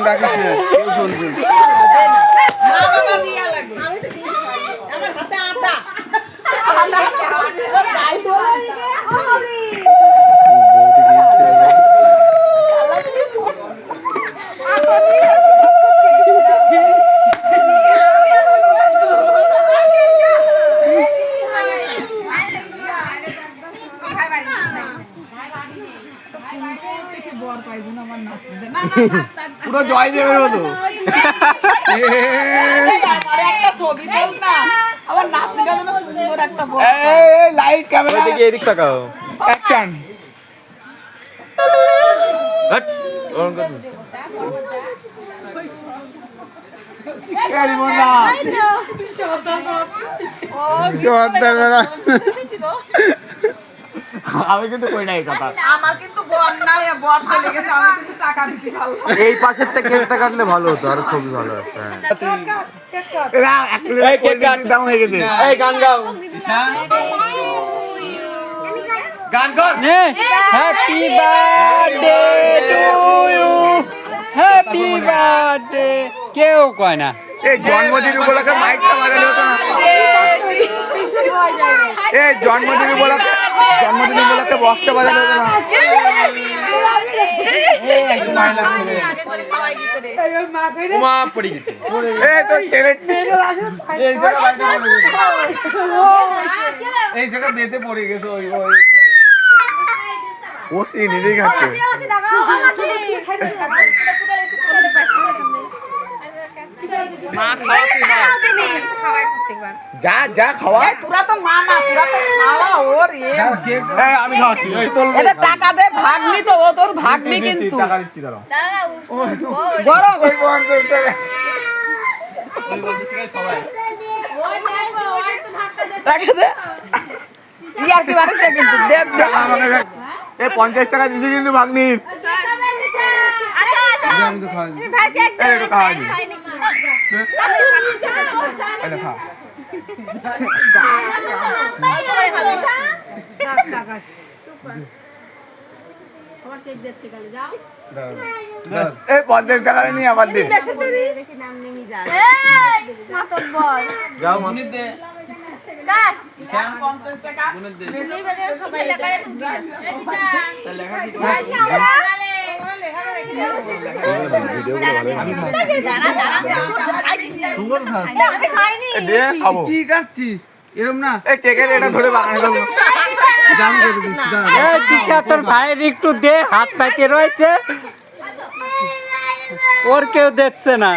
রাখিস না, কেউ শুনবি। পুরো জয় দেবের মতো। লাইট ক্যামেরা দেখি এদিক তাকাও। অ্যাকশন। আমি কিন্তু কই নাই কথা। আমার কিন্তু বর নাই, বর চলে গেছে, আমি কিন্তু টাকা দিতে পারলাম। এই পাশের থেকে কেকটা কাটলে ভালো হতো, আরো ছবি ভালো হতো। এই কেক কাট দাম হয়ে গেছে। এই গান গাও, গান কর। Happy birthday to you, happy birthday. কেউ কয় না। এই জন্মদিন উপলক্ষে মাইকটা বাজালে হতো না? এই জন্মদিন উপলক্ষে বক্সটা বাজালে হতো না? উমা পড়ে গেছে। এই তো ছেলে এই জায়গা বেতে পড়ে গেছে। ওই ওসি নিজেই খাচ্ছে। যা যা খাওয়া। তোরা তো মামা, তোরা তো খাওয়া ওর আমি খাওয়াচ্ছি। এটা টাকা দে, ভাগ্নি তো, ও তোর ভাগ্নি কিন্তু টাকা দিচ্ছি দাঁড়াও। গরম। টাকা দে, ইয়ার কি বাড়িতে কিন্তু দে দে। এই 50 টাকা দিছি কিন্তু ভাগ্নির। আমি তো খাওয়াই এই একটু খাওয়াই দিই। এটা খা। এই 50 টাকা নিয়ে আবার দিন। যাও মনে দে কি খাচ্ছিস এরম না? এই কেকের এটা ধরে বাগানে দাও। দাম করে দিচ্ছি, দাঁড়া। এই দিশা, তোর ভাইয়ের একটু দে, হাত পাইতে রয়েছে, ওর কেউ দেখছে না।